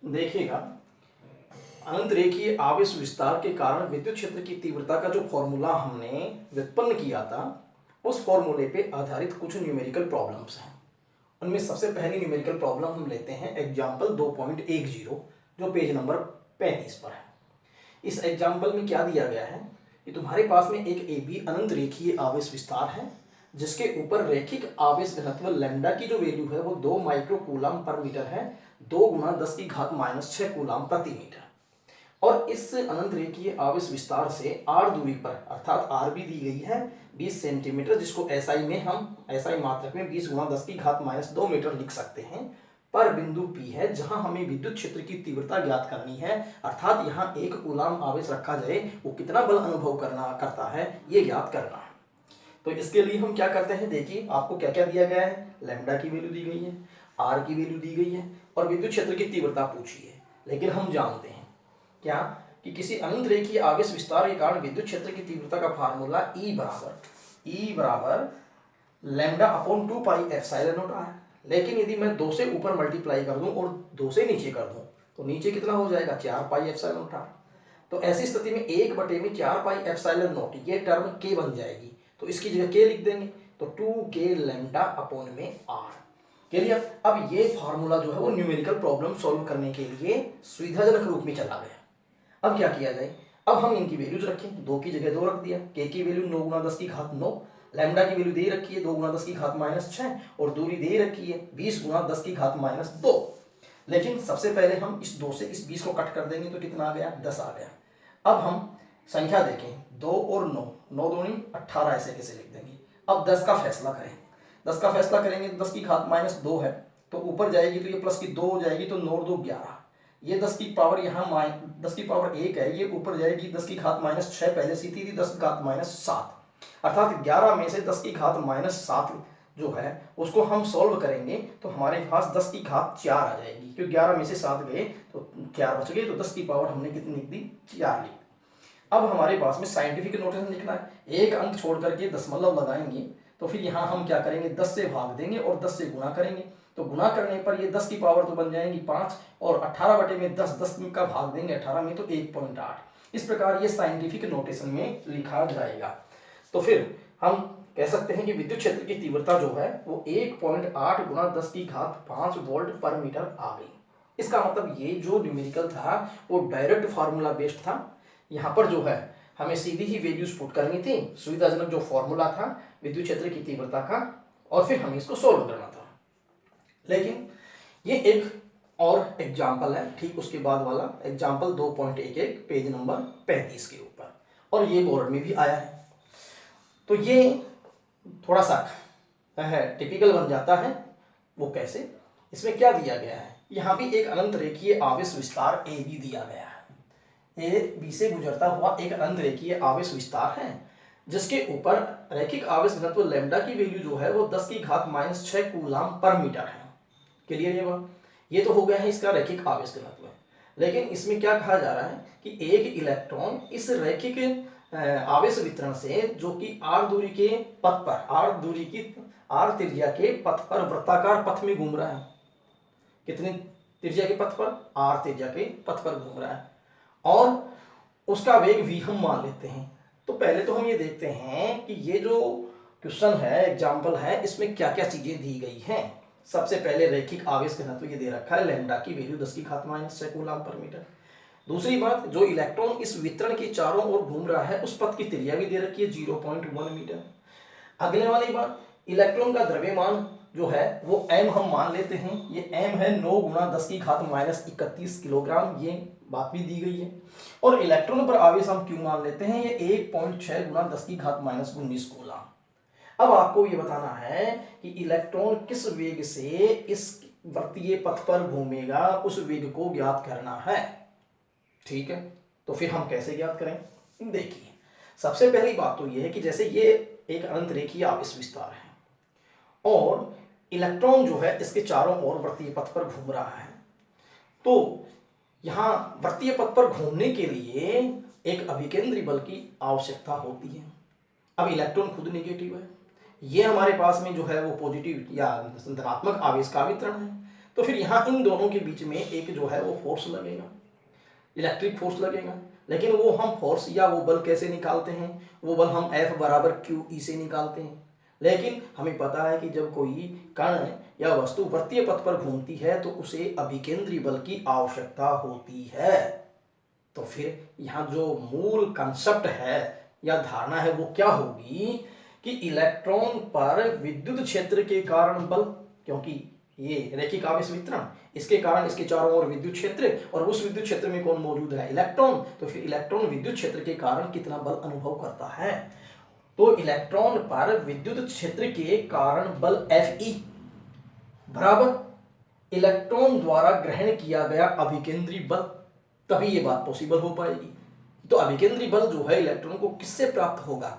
देखिएगा, अनंत रेखीय आवेश विस्तार के कारण विद्युत क्षेत्र की तीव्रता का जो फॉर्मूला हमने व्युत्पन्न किया था, उस फॉर्मूले पे आधारित कुछ न्यूमेरिकल प्रॉब्लम्स हैं। उनमें सबसे पहली न्यूमेरिकल प्रॉब्लम हम लेते हैं एग्जाम्पल 2.10, जो पेज नंबर 35 पर है। इस एग्जाम्पल में क्या दिया गया है कि तुम्हारे पास में एक ए बी अनंत रेखीय आवेश विस्तार है, जिसके ऊपर रैखिक आवेश घनत्व लैम्डा की जो वैल्यू है वो 2 माइक्रो कूलम पर मीटर है, 2 गुना 10 की घात -6 कूलम प्रति मीटर। और इस अनंत रेखीय आवेश विस्तार से r दूरी पर, अर्थात r भी दी गई है 20 सेंटीमीटर, जिसको SI में हम SI मात्रक में 20 गुना 10 की घात -2 मीटर लिख सकते हैं, पर बिंदु P है जहां हमें विद्युत क्षेत्र की तीव्रता ज्ञात करनी है, अर्थात यहाँ 1 कूलम आवेश रखा जाए वो कितना बल अनुभव करता है ये ज्ञात करना है। तो इसके लिए हम क्या करते हैं, देखिए आपको क्या क्या दिया गया है, लैम्डा की वैल्यू दी गई है, r की वैल्यू दी गई है और विद्युत क्षेत्र की तीव्रता पूछी है। लेकिन हम जानते हैं क्या कि किसी अनंत रेखीय आवेश विस्तार के कारण विद्युत क्षेत्र की तीव्रता का फार्मूला E बराबर lambda upon 2 pi epsilon not r है। लेकिन यदि मैं 2 से ऊपर मल्टीप्लाई कर दूं और 2 से नीचे कर दूं तो नीचे कितना हो जाएगा, 4 पाई एप्सिलॉन नॉट r। तो ऐसी स्थिति में 1/4 पाई एप्सिलॉन नॉट ये टर्म k बन जाएगी, तो इसकी जगह k लिख देंगे, तो 2k लैम्डा अपॉन में r। क्लियर। अब ये फार्मूला जो है वो न्यूमेरिकल प्रॉब्लम सॉल्व करने के लिए सुविधाजनक रूप में चला गया। अब क्या किया जाए, अब हम इनकी वैल्यूज रखें, 2 की जगह 2 रख दिया, k की वैल्यू 9 गुना 10 की घात 9, लैम्डा की वैल्यू दे रखी है 2 गुना 10 की घात -6 और दूरी दे रखी है 20 गुना 10 की घात -2। लेकिन सबसे पहले हम इस 2 से इस 20 को कट कर देंगे तो कितना आ गया, 10 आ गया। अब हम संख्या देखें, 2 और 9, 9 दूनी 18, ऐसे कैसे लिख देंगे। अब 10 का फैसला करें, 10 का फैसला करेंगे तो 10 की घात -2 है, तो ऊपर जाएगी तो ये प्लस की 2 हो जाएगी, तो 9 2 11, ये 10 की पावर यहाँ 10 की पावर 1 है, ये ऊपर जाएगी 10 की घात -6, पहले सी थी 10 की घात -7, अर्थात 11 में से 10 की घात -7 जो है उसको हम सॉल्व करेंगे तो हमारे पास 10 की घात 4 आ जाएगी, क्योंकि 11 में से 7 गए तो 4 बच गए, तो 10 की पावर हमने कितनी लिख दी, 4 लिख। अब हमारे पास में साइंटिफिक नोटेशन लिखना है, एक अंक छोड़ करके दशमलव लगाएंगे, तो फिर यहाँ हम क्या करेंगे, 10 से भाग देंगे और 10 से गुणा करेंगे, तो गुणा करने पर ये 10 की पावर तो बन जाएंगी 5 और 18 बटे में 10, 10 का भाग देंगे 18 में तो 1.8। इस प्रकार ये साइंटिफिक नोटेशन में लिखा जाएगा। तो फिर हम कह सकते हैं कि विद्युत क्षेत्र की तीव्रता जो है वो 1.8 गुना 10 की घात 5 वोल्ट पर मीटर आ गई। इसका मतलब ये जो न्यूमेरिकल था वो डायरेक्ट फार्मूला बेस्ड था, यहाँ पर जो है हमें सीधी ही वैल्यूज पुट करनी थी, सुविधाजनक जो फॉर्मूला था विद्युत क्षेत्र की तीव्रता का, और फिर हमें इसको सोल्व करना था। लेकिन ये एक और एग्जाम्पल है, ठीक उसके बाद वाला एग्जाम्पल 2.11 पेज नंबर 35 के ऊपर, और ये बोर्ड में भी आया है, तो ये थोड़ा सा है टिपिकल बन जाता है। वो कैसे, इसमें क्या दिया गया है, यहाँ भी एक अनंत रेखीय आवेश विस्तार ए बी दिया गया है, ए बी से गुजरता हुआ एक अनंत रेखीय आवेश विस्तार है, जिसके ऊपर रैखिक आवेश घनत्व लैम्डा की वैल्यू जो है वो 10 की घात -6 कूलम पर मीटर है। क्लियर है बात, ये तो हो गया है इसका रैखिक आवेश घनत्व। लेकिन इसमें क्या कहा जा रहा है कि एक इलेक्ट्रॉन इस रैखिक आवेश वितरण से, जो कि r दूरी के पथ पर, r त्रिज्या के पथ पर वृत्ताकार पथ में घूम रहा है, कितने त्रिज्या के पथ पर, r त्रिज्या के पथ पर घूम रहा है, और उसका वेग v हम मान लेते हैं। तो पहले तो हम ये देखते हैं कि ये जो क्वेश्चन है, एग्जाम्पल है, इसमें क्या क्या चीजें दी गई हैं। सबसे पहले रैखिक आवेश घनत्व ये दे रखा है, लैम्डा की वैल्यू 10 की घात -6 कूलम पर मीटर। दूसरी बात, जो इलेक्ट्रॉन इस वितरण के चारों ओर घूम रहा है उस पथ की त्रिज्या भी दे रखी है 0.1 मीटर। अगले वाली बात, इलेक्ट्रॉन का द्रव्यमान जो है वो m हम मान लेते हैं, ये m है 9 गुना 10 की घात -31 किलोग्राम, ये बात भी दी गई है। और इलेक्ट्रॉन पर आवेश हम क्यों मान लेते हैं, ये 1.6 गुना 10 की घात -19 कूलम। अब आपको ये बताना है कि इलेक्ट्रॉन किस वेग से इस वृत्तीय पथ पर घूमेगा, उस वेग को ज्ञात करना है। ठीक है, तो फिर हम कैसे ज्ञात करें, देखिए सबसे पहली बात तो यह है कि जैसे ये एक अनंत रेखीय आवेश विस्तार है और इलेक्ट्रॉन जो है इसके चारों ओर वृत्तीय पथ पर घूम रहा है, तो यहाँ वृत्तीय पथ पर घूमने के लिए एक अभिकेंद्री बल की आवश्यकता होती है। अब इलेक्ट्रॉन खुद नेगेटिव है, ये हमारे पास में जो है वो पॉजिटिव या धनात्मक आवेश का वितरण है, तो फिर यहाँ इन दोनों के बीच में एक जो है वो फोर्स लगेगा, इलेक्ट्रिक फोर्स लगेगा। लेकिन वो हम फोर्स या वो बल कैसे निकालते हैं? वो बल हम F बराबर QE से निकालते हैं। लेकिन हमें पता है कि जब कोई कण या वस्तु वृत्तीय पथ पर घूमती है तो उसे अभिकेंद्री बल की आवश्यकता होती है। तो फिर यहाँ जो मूल कंसेप्ट है या धारणा है वो क्या होगी कि इलेक्ट्रॉन पर विद्युत क्षेत्र के कारण बल, क्योंकि ये रैखिक आवेश वितरण, इसके कारण इसके चारों ओर विद्युत क्षेत्र और उस विद्युत क्षेत्र में कौन मौजूद है? इलेक्ट्रॉन। तो फिर इलेक्ट्रॉन विद्युत क्षेत्र के कारण कितना बल अनुभव करता है? तो इलेक्ट्रॉन पर विद्युत क्षेत्र के कारण बल Fe बराबर इलेक्ट्रॉन द्वारा ग्रहण किया गया अभिकेंद्री बल, तभी ये बात पॉसिबल हो पाएगी। तो अभिकेंद्री बल जो है इलेक्ट्रॉन को किससे प्राप्त होगा?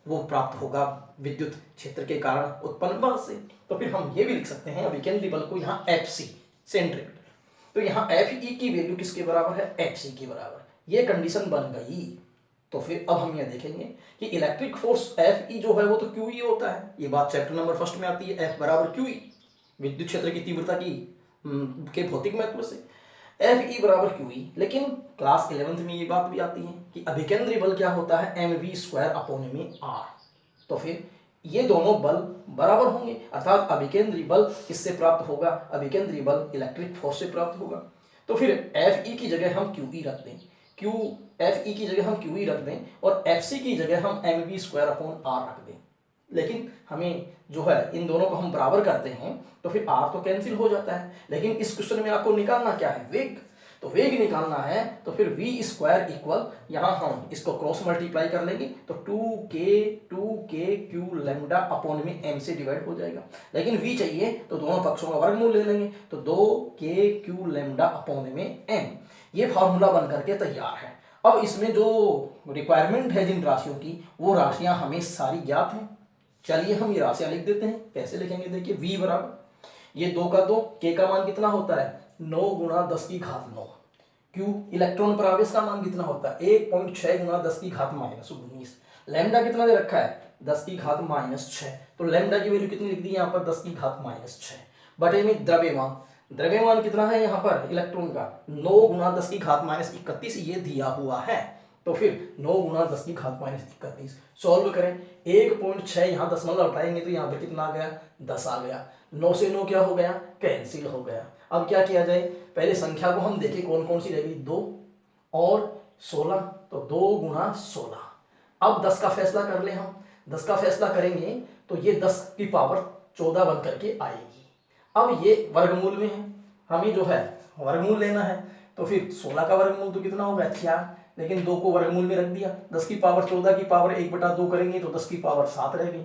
वो प्राप्त होगा विद्युत क्षेत्र के कारण उत्पन्न बल से। तो फिर हम ये भी लिख सकते हैं अभिकेंद्री बल को यहाँ Fc सेंट्रिक। तो यहाँ Fe की वैल्यू किसके बराबर है? Fc के बराबर। ये कंडीशन बन गई। तो फिर अब हम ये देखेंगे कि इलेक्ट्रिक फोर्स Fe जो है वो तो QE होता है। ये बात चैप्टर नंबर 1 में आती है, F बराबर QE, विद्युत क्षेत्र की तीव्रता की के भौतिक महत्व से Fe बराबर QE। लेकिन क्लास 11th में ये बात भी आती है कि अभिकेंद्री बल क्या होता है? mv²/r। तो फिर ये दोनों बल बराबर होंगे, अर्थात अभिकेंद्री बल किससे प्राप्त होगा? अभिकेंद्री बल इलेक्ट्रिक फोर्स से प्राप्त होगा। तो फिर Fe की जगह हम QE रख दें, Fe की जगह हम QE रख दें और Fc की जगह हम mv²/r रख दें। लेकिन हमें जो है इन दोनों को हम बराबर करते हैं तो फिर r तो कैंसिल हो जाता है। लेकिन इस क्वेश्चन में आपको निकालना क्या है? वेग। तो वेग निकालना है तो फिर v² इक्वल, यहाँ हम इसको क्रॉस मल्टीप्लाई कर लेंगे तो 2k q लैम्डा अपॉन में m से डिवाइड हो जाएगा। लेकिन v चाहिए तो दोनों पक्षों का वर्गमूल ले लेंगे तो 2k q लैम्डा अपॉन में m। ये फार्मूला बन करके तैयार है। अब इसमें जो रिक्वायरमेंट है जिन राशियों की, वो राशियां हमें सारी ज्ञात हैं। चलिए हम ये राशियां लिख देते हैं। कैसे लिखेंगे? देखिए v बराबर ये 2 का 2, k का मान कितना होता है? 9 × 10⁹। q इलेक्ट्रॉन पर आवेश का मान कितना होता है? 1.6 × 10⁻⁻⁹। लैम्डा कितना दे रखा है? 10⁻⁻6। तो लैम्डा की वैल्यू कितनी लिख दी यहाँ पर? 10⁻⁻6 बटे में द्रव्यमान। द्रव्यमान कितना है यहाँ पर इलेक्ट्रॉन का? 9 × 10⁻31 ये दिया हुआ है। तो फिर 9 × 10⁻31 सॉल्व करें। 1.6 यहाँ दशमलव हटाएंगे तो यहाँ पर कितना आ गया? 10 आ गया। 9 से 9 क्या हो गया? कैंसिल हो गया। अब क्या किया जाए? पहले संख्या को हम देखें कौन कौन सी रहेगी। 2 और 16, तो 2 × 16। अब 10 का फैसला कर ले हम। 10 का फैसला करेंगे तो ये 10⁻14 बन करके आएगी। अब ये वर्गमूल में है, हमें जो है वर्गमूल लेना है। तो फिर 16 का वर्गमूल तो कितना होगा? 4। लेकिन 2 को वर्गमूल में रख दिया। 10⁻14 की पावर 1/2 करेंगे तो 10⁻7 रह गई।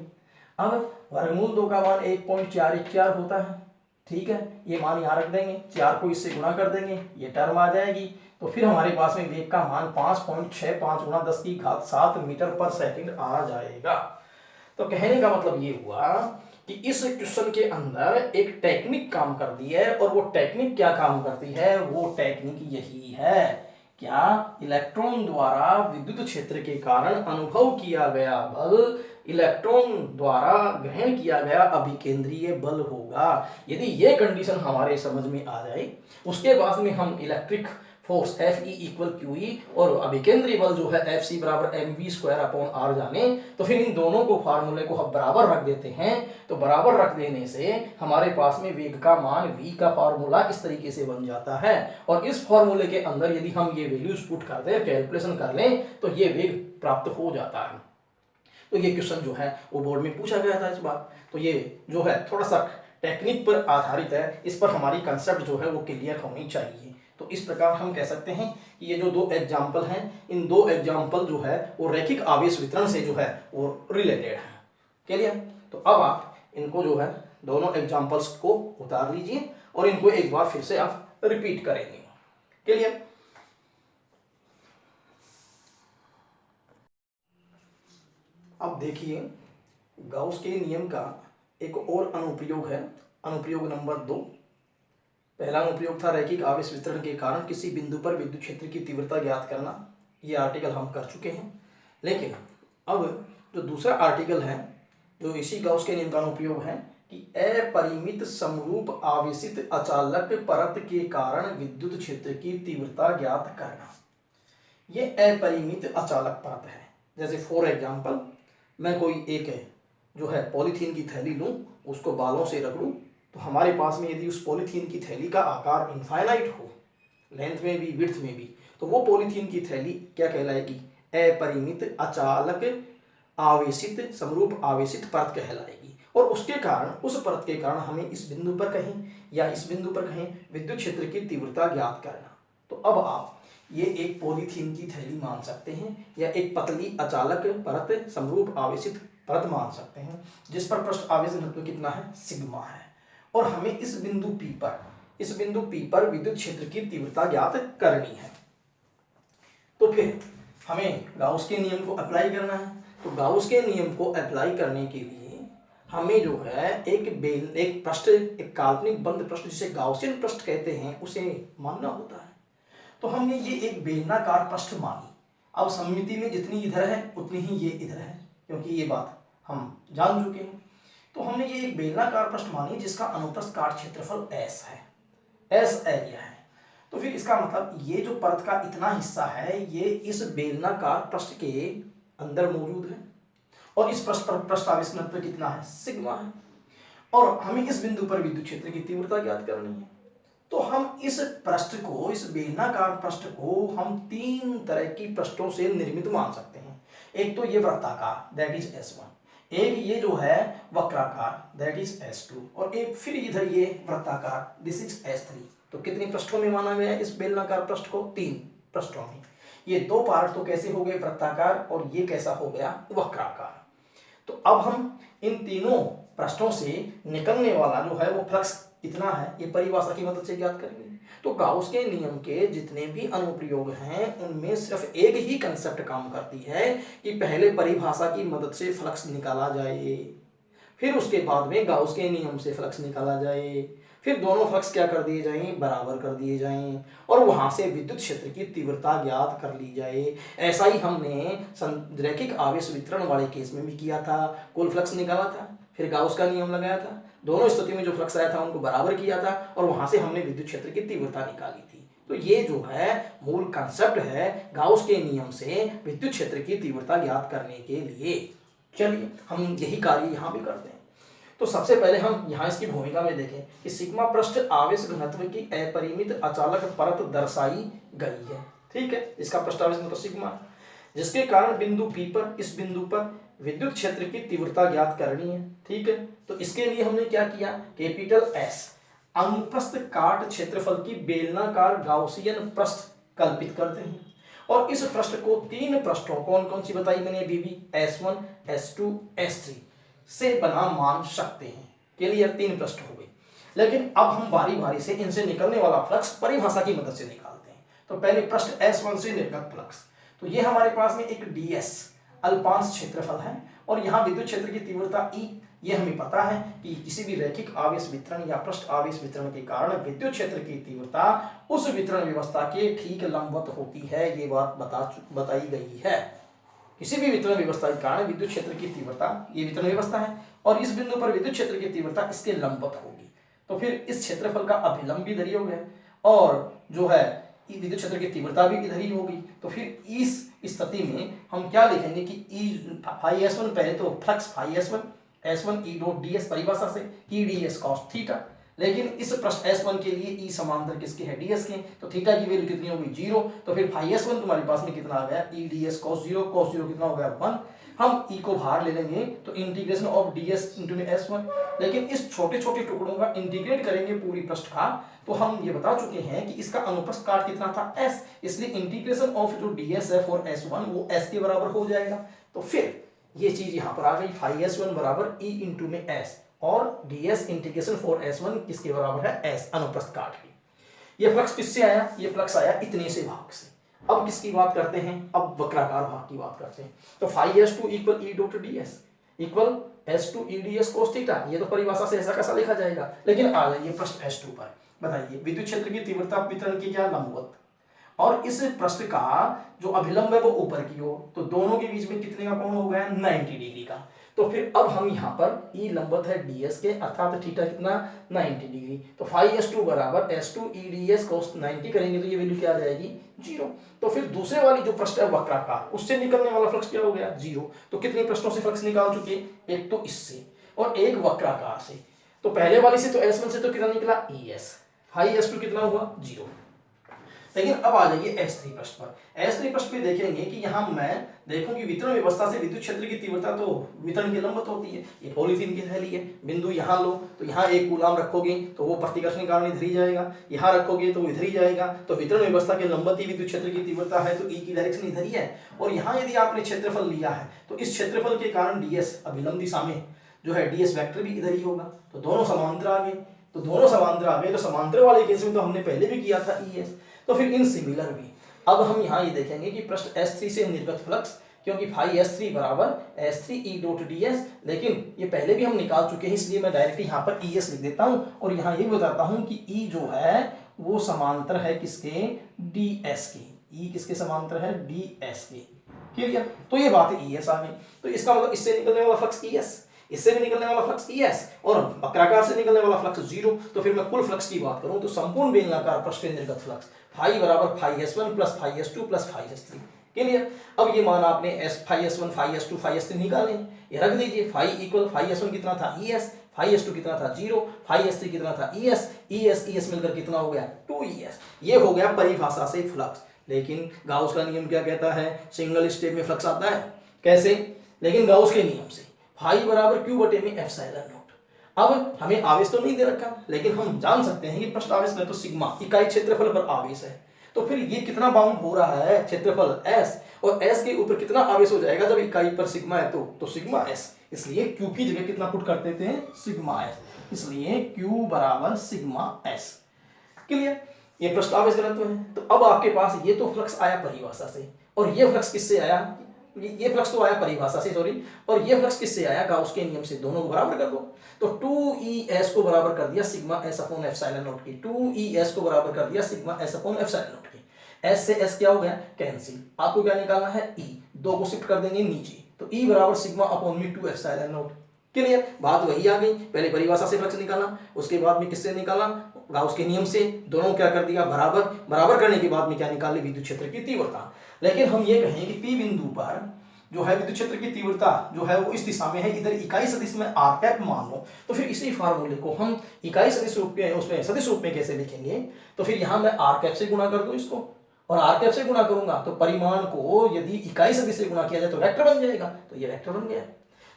अब वर्गमूल 2 का मान 1.414 होता है। ठीक है, ये मान यहाँ रख देंगे, 4 को इससे गुणा कर देंगे, ये टर्म आ जाएगी। तो फिर हमारे पास में वेग का मान 5.65 × 10⁻7 मीटर पर सेकंड आ जाएगा। तो कहने का मतलब ये हुआ कि इस क्वेश्चन के अंदर एक टेक्निक काम करती है, और वो टेक्निक क्या काम करती है? वो टेक्निक यही है, क्या इलेक्ट्रॉन द्वारा विद्युत क्षेत्र के कारण अनुभव किया गया बल इलेक्ट्रॉन द्वारा ग्रहण किया गया अभिकेंद्रीय बल होगा। यदि ये कंडीशन हमारे समझ में आ जाए, उसके बाद में हम इलेक्ट्रिक फोर्स Fe = QE और अभिकेंद्रीय बल जो है Fc बराबर mv²/r जाने, तो फिर इन दोनों को फार्मूले को हम बराबर रख देते हैं। तो बराबर रख देने से हमारे पास में वेग का मान v का फार्मूला इस तरीके से बन जाता है। और इस फार्मूले के अंदर यदि हम ये वैल्यूज पुट कर दें, कैलकुलेशन कर लें, तो ये वेग प्राप्त हो जाता है। तो ये क्वेश्चन जो है वो बोर्ड में पूछा गया था इस बार। तो ये जो है थोड़ा सा टेक्निक पर आधारित है, इस पर हमारी कंसेप्ट जो है वो क्लियर होनी चाहिए। तो इस प्रकार हम कह सकते हैं कि ये जो 2 एग्जाम्पल हैं, इन 2 एग्जाम्पल जो है वो रैखिक आवेश वितरण से जो है वो रिलेटेड है। क्लियर? तो अब आप इनको जो है दोनों एग्जाम्पल्स को उतार लीजिए और इनको एक बार फिर से आप रिपीट करेंगे। क्लियर? अब देखिए, गाउस के नियम का एक और अनुप्रयोग है, अनुप्रयोग नंबर 2। पहला अनुप्रयोग था रैखिक आवेश वितरण के कारण किसी बिंदु पर विद्युत क्षेत्र की तीव्रता ज्ञात करना। ये आर्टिकल हम कर चुके हैं। लेकिन अब जो दूसरा आर्टिकल है, जो इसी गाउस के नियम का अनुप्रयोग है, कि अपरिमित समरूप आवेशित अचालक परत के कारण विद्युत क्षेत्र की तीव्रता ज्ञात करना। ये अपरिमित अचालक परत है। जैसे फॉर एग्जाम्पल, मैं कोई एक जो है पॉलीथीन की थैली लूँ, उसको बालों से रगड़ूँ, तो हमारे पास में यदि उस पॉलीथीन की थैली का आकार इनफाइनाइट हो, लेंथ में भी विड्थ में भी, तो वो पॉलीथीन की थैली क्या कहलाएगी? अपरिमित अचालक आवेशित समरूप आवेशित परत कहलाएगी। और उसके कारण, उस परत के कारण हमें इस बिंदु पर कहें या इस बिंदु पर कहें विद्युत क्षेत्र की तीव्रता ज्ञात करना। तो अब आप ये एक पॉलीथीन की थैली मान सकते हैं या एक पतली अचालक परत समरूप आवेशित परत मान सकते हैं, जिस पर पृष्ठ आवेश घनत्व कितना है? सिग्मा है। और हमें इस बिंदु P पर विद्युत क्षेत्र की तीव्रता ज्ञात करनी है। तो फिर हमें गाउस के नियम को अप्लाई करना है। तो गाउस के नियम को अप्लाई करने के लिए हमें जो है एक पृष्ठ, एक काल्पनिक बंद पृष्ठ जिसे गाउसियन पृष्ठ कहते हैं, उसे मानना होता है। तो हमने ये एक बेलनाकार पृष्ठ मानी। अब सममिति में जितनी इधर है उतनी ही ये इधर है, क्योंकि ये बात हम जान चुके हैं। तो हमने ये एक बेलनाकार पृष्ठ मानी जिसका अनुप्रस्थ काट क्षेत्रफल S है, S एरिया है। तो फिर इसका मतलब ये जो परत का इतना हिस्सा है ये इस बेलनाकार पृष्ठ के अंदर मौजूद है, और इस पृष्ठ पर पृष्ठ आवेश घनत्व कितना है? सिग्मा है। और हमें इस बिंदु पर विद्युत क्षेत्र की तीव्रता ज्ञात करनी है। तो हम इस पृष्ठ को, इस बेलनाकार पृष्ठ को हम तीन तरह की पृष्ठों से निर्मित मान सकते हैं। एक तो ये वृत्ताकार, दैट इज S1, एक ये जो है वक्राकार, दैट इज S2, और एक फिर इधर ये वृत्ताकार, दिस इज S3। तो कितने पृष्ठों में माना गया है इस बेलनाकार पृष्ठ को? तीन पृष्ठों में। ये दो पार्ट तो कैसे हो गए? वृत्ताकार, और ये कैसा हो गया? वक्राकार। तो अब हम इन तीनों पृष्ठों से निकलने वाला जो है वो फ्लक्स कितना है, ये परिभाषा की मदद से ज्ञात करेंगे। तो गाउस के नियम के जितने भी अनुप्रयोग हैं उनमें सिर्फ एक ही कंसेप्ट काम करती है कि पहले परिभाषा की मदद से फ्लक्स निकाला जाए, फिर उसके बाद में गाउस के नियम से फ्लक्स निकाला जाए, फिर दोनों फ्लक्स क्या कर दिए जाएं? बराबर कर दिए जाएं, और वहां से विद्युत क्षेत्र की तीव्रता ज्ञात कर ली जाए। ऐसा ही हमने रैखिक आवेश वितरण वाले केस में भी किया था। कुल फ्लक्स निकाला था, फिर गाउस का नियम लगाया था, दोनों स्थिति में जो फ्लक्स आया था उनको बराबर किया था, और वहां से हमने विद्युत क्षेत्र की तीव्रता निकाली थी। तो ये जो है मूल कंसेप्ट है गाउस के नियम से विद्युत क्षेत्र की तीव्रता ज्ञात करने के लिए। चलिए हम यही कार्य यहाँ भी करते हैं। तो सबसे पहले हम यहाँ इसकी भूमिका में देखें कि सिग्मा पृष्ठ आवेश घनत्व की अपरिमित अचालक परत दर्शाई गई है। ठीक है, इसका पृष्ठ आवेश घनत्व सिग्मा, जिसके कारण बिंदु P पर, इस बिंदु पर विद्युत क्षेत्र की तीव्रता ज्ञात करनी है। ठीक है, तो इसके लिए हमने क्या किया? कैपिटल S अनुप्रस्थ काट क्षेत्रफल की बेलनाकार गाउसियन पृष्ठ कल्पित करते हैं, और इस पृष्ठ को तीन पृष्ठों, कौन कौन सी बताई मैंने? बीबी, S1, S2, S3 से बना मान सकते हैं। क्लियर? तीन पृष्ठ हो गए। लेकिन अब हम बारी बारी से इनसे निकलने वाला फ्लक्स परिभाषा की मदद से निकालते हैं। तो पहले पृष्ठ S1 से निर्गत फ्लक्स, तो ये हमारे पास में एक ds अल्पांश क्षेत्रफल है, और यहाँ विद्युत क्षेत्र की तीव्रता E, ये हमें पता है कि किसी भी रैखिक आवेश वितरण या पृष्ठ आवेश वितरण के कारण विद्युत क्षेत्र की तीव्रता उस वितरण व्यवस्था के ठीक लंबवत होती है। ये बात बताई गई है। किसी भी वितरण व्यवस्था के कारण विद्युत क्षेत्र की तीव्रता, ये वितरण व्यवस्था है, और इस बिंदु पर विद्युत क्षेत्र की तीव्रता इसके लंबवत होगी। तो फिर इस क्षेत्रफल का अभिलंब भी इधर ही हो गया, और जो है विद्युत क्षेत्र की तीव्रता भी इधर ही होगी। तो फिर इस स्थिति में हम क्या लिखेंगे कि E फाई S1, पहले तो flux phi S1 E dot ds परिभाषा से E ds cos थीटा, लेकिन इस पृष्ठ S1 के लिए E समांतर किसके है? ds के। तो थीटा की वैल्यू कितनी होगी? 0। तो फिर फाई S1 तुम्हारे पास में कितना आ गया? E ds cos 0 कितना हो गया? 1। हम E को बाहर ले लेंगे तो integration of ds into S1, लेकिन इस छोटे छोटे टुकड़ों का इंटीग्रेट करेंगे पूरी पृष्ठ का, तो हम ये बता चुके हैं कि इसका अनुप्रस्थ काट कितना था? S, इसलिए इंटीग्रेशन ऑफ जो ds है फॉर S1 वो S के बराबर हो जाएगा। तो फिर ये चीज यहाँ पर आ गई, फाई S1 बराबर E इंटू में S, और ds इंटीग्रेशन फॉर S1 किसके बराबर है? S, अनुप्रस्थ काट की। ये फ्लक्स किससे आया? ये फ्लक्स आया इतने से भाग से। अब किसकी बात करते हैं? अब वक्राकार भाग की बात करते हैं। तो phi S2 equal E dot ds equal S2 E ds cos theta, ये तो परिभाषा से ऐसा कैसा लिखा जाएगा। लेकिन आ जाइए पृष्ठ S2 पर, बताइए विद्युत क्षेत्र की तीव्रता वितरण की क्या? लंबवत, और इस पृष्ठ का जो अभिलंब है वो ऊपर की ओर, तो दोनों के बीच में कितने का कोण हो गया, 90 डिग्री का। तो फिर अब हम यहाँ पर ई लंबवत है ds के, अर्थात थीटा कितना, 90 डिग्री। तो फाई s2 बराबर s2 e ds cos 90 करेंगे तो ये वैल्यू क्या आ जाएगी, 0। तो फिर दूसरे वाली जो पृष्ठ है वक्राकार, उससे निकलने वाला फ्लक्स क्या हो गया, 0। तो कितने पृष्ठों से फ्लक्स निकाल चुके, एक तो इससे और एक वक्राकार से। तो पहले वाली से तो S1 से तो कितना निकला, ES, फाई S2 कितना हुआ, 0। लेकिन अब आ जाइए S3 पृष्ठ पर। S3 पृष्ठ पे देखेंगे कि यहाँ मैं देखूं कि वितरण व्यवस्था से विद्युत क्षेत्र की तीव्रता तो वितरण के लंबवत होती है। ये पॉलीथीन की थैली है, बिंदु यहाँ लो तो यहाँ एक कूलाम रखोगे तो वो प्रतिकर्षण के कारण इधर ही जाएगा, यहाँ रखोगे तो इधर ही जाएगा। तो वितरण व्यवस्था के लंबवत ही विद्युत क्षेत्र की तीव्रता है, तो ई की डायरेक्शन इधर ही है। और यहाँ यदि आपने क्षेत्रफल लिया है तो इस क्षेत्रफल के कारण ds अभिलंब दिशा में जो है ds वेक्टर भी इधर ही होगा। तो दोनों समांतर आ गए, तो दोनों समांतर आ गए। तो समांतर वाले केस में तो हमने पहले भी किया था ES। तो फिर इन सिमिलर भी अब हम यहाँ ये देखेंगे कि पृष्ठ S3 से निर्गत फ्लक्स, क्योंकि फाई S3 बराबर S3 E डॉट ds, लेकिन ये पहले भी हम निकाल चुके हैं, इसलिए मैं डायरेक्टली यहाँ पर ES लिख देता हूँ और यहाँ ये बताता हूँ कि E जो है वो समांतर है किसके, ds की। E किसके समांतर है, ds के। क्लियर, तो ये बात ES आ गई। तो इसका मतलब इससे निकलने वाला फ्लक्स ES, इससे भी निकलने वाला फ्लक्स ES और वक्राकार से निकलने वाला फ्लक्स 0। तो फिर मैं कुल फ्लक्स की बात करूं तो संपूर्ण बेलनाकार पृष्ठ के निर्गत फ्लक्स फाई बराबर phi S1 plus phi S2 plus phi S3। Clear, अब ये मान आपने phi S1 phi S2 phi S3 निकाले, ये रख दीजिए। फाई इक्वल फाई S1 कितना था, ES, फाई S2 कितना था, 0, फाई S3 कितना था, ES मिलकर कितना हो गया, 2ES। ये हो गया परिभाषा से फ्लक्स। लेकिन गाउस का नियम क्या कहता है, सिंगल स्टेप में फ्लक्स आता है, कैसे, लेकिन गाउस के नियम से फाई बराबर Q बटे में एप्सिलॉन नॉट। अब हमें आवेश तो नहीं दे रखा, लेकिन हम जान सकते हैं कि पृष्ठ आवेश में तो सिग्मा इकाई क्षेत्रफल पर आवेश है। तो फिर ये कितना बाउंड हो रहा है, क्षेत्रफल S, और S के ऊपर कितना आवेश हो जाएगा जब इकाई पर सिग्मा है, तो सिग्मा S। इसलिए Q की जगह कितना पुट कर देते हैं, सिग्मा S। इसलिए Q बराबर सिग्मा S। क्लियर, ये पृष्ठ आवेश घनत्व है। तो अब आपके पास ये तो फ्लक्स आया परिभाषा से, और ये फ्लक्स किससे आया, ये फ्लक्स तो आया परिभाषा से, सॉरी, और ये फ्लक्स किससे आया, गाउस के नियम से। दोनों को बराबर कर दो, तो 2ES को बराबर कर दिया sigma S upon epsilon not की, 2ES को बराबर कर दिया sigma S upon epsilon not की। S से S क्या हो गया, कैंसिल। आपको क्या निकालना है, E, 2 को शिफ्ट कर देंगे नीचे, तो E बराबर सिग्मा अपॉन में 2 एप्सिलॉन नॉट। क्लियर, बात वही आ गई, पहले परिभाषा से फ्लक्स निकाला, उसके बाद में किससे निकाला, गाउस के नियम से। दोनों क्या कर दिया, बराबर, बराबर करने के बाद में क्या निकाल ली, विद्युत क्षेत्र की तीव्रता। लेकिन हम ये कहें कि P बिंदु पर जो है विद्युत क्षेत्र की तीव्रता जो है वो इस दिशा में है, इधर इकाई सदिश में r कैप मान लो, तो फिर इसी फार्मूले को हम इकाई सदिश रूप में, उसमें सदिश रूप में कैसे लिखेंगे, तो फिर यहाँ मैं r कैप से गुणा कर दूं इसको, और r कैप से गुणा करूंगा तो परिमाण को यदि इकाई सदिश से गुणा किया जाए तो वेक्टर बन जाएगा, तो ये वेक्टर बन गया।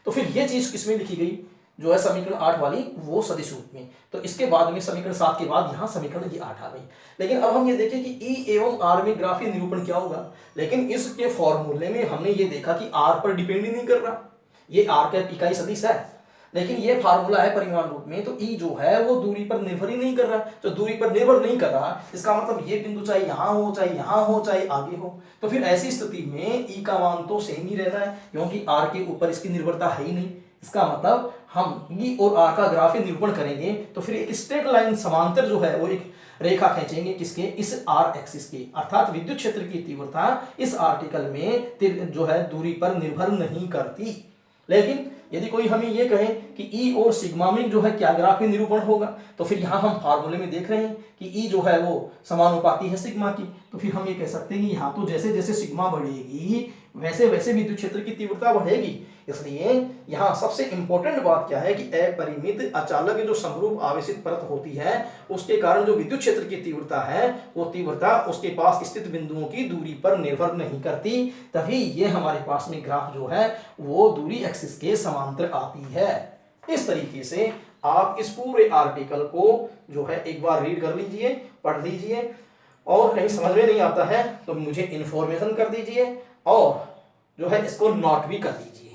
तो फिर ये चीज किसमें लिखी गई, जो है समीकरण 8 वाली, वो सदिश रूप में। तो इसके बाद में समीकरण 7 के बाद यहाँ समीकरण ये 8 आ गई। लेकिन अब हम ये देखें कि E एवं R में ग्राफीय निरूपण क्या होगा, लेकिन इसके फॉर्मूले में हमने ये देखा कि R पर डिपेंड ही नहीं कर रहा, ये R कैप इकाई सदिश है, लेकिन ये फार्मूला है परिमाण रूप में, तो E जो है वो दूरी पर निर्भर ही नहीं कर रहा। तो दूरी पर निर्भर नहीं कर रहा, इसका मतलब ये बिंदु चाहे यहाँ हो, चाहे यहाँ हो, चाहे आगे हो, तो फिर ऐसी स्थिति में E का मान तो सेम ही रहना है, क्योंकि R के ऊपर इसकी निर्भरता है ही नहीं। इसका मतलब हम E और R का ग्राफीय निरूपण करेंगे तो फिर एक स्ट्रेट लाइन समांतर जो है वो एक रेखा खींचेंगे किसके, इस R एक्सिस के, अर्थात विद्युत क्षेत्र की तीव्रता इस आर्टिकल में जो है दूरी पर निर्भर नहीं करती। लेकिन यदि कोई हमें ये कहे कि E और सिग्मा में जो है क्या ग्राफीय निरूपण होगा, तो फिर यहाँ हम फार्मूले में देख रहे हैं कि E जो है वो समानुपाती है सिग्मा की, तो फिर हम ये कह सकते हैं कि यहाँ तो जैसे जैसे सिग्मा बढ़ेगी वैसे वैसे विद्युत क्षेत्र की तीव्रता बढ़ेगी। इसलिए यहाँ सबसे इंपॉर्टेंट बात क्या है कि अपरिमित अचालक जो समरूप आवेशित परत होती है उसके कारण जो विद्युत क्षेत्र की तीव्रता है वो तीव्रता उसके पास स्थित बिंदुओं की दूरी पर निर्भर नहीं करती, तभी ये हमारे पास में ग्राफ जो है वो दूरी एक्सिस के समांतर आती है। इस तरीके से आप इस पूरे आर्टिकल को जो है एक बार रीड कर लीजिए, पढ़ लीजिए, और कहीं समझ में नहीं आता है तो मुझे इन्फॉर्मेशन कर दीजिए और जो है इसको नोट भी कर दीजिए।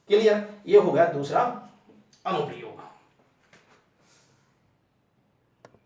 क्लियर, ये हो गया दूसरा अनुप्रयोग।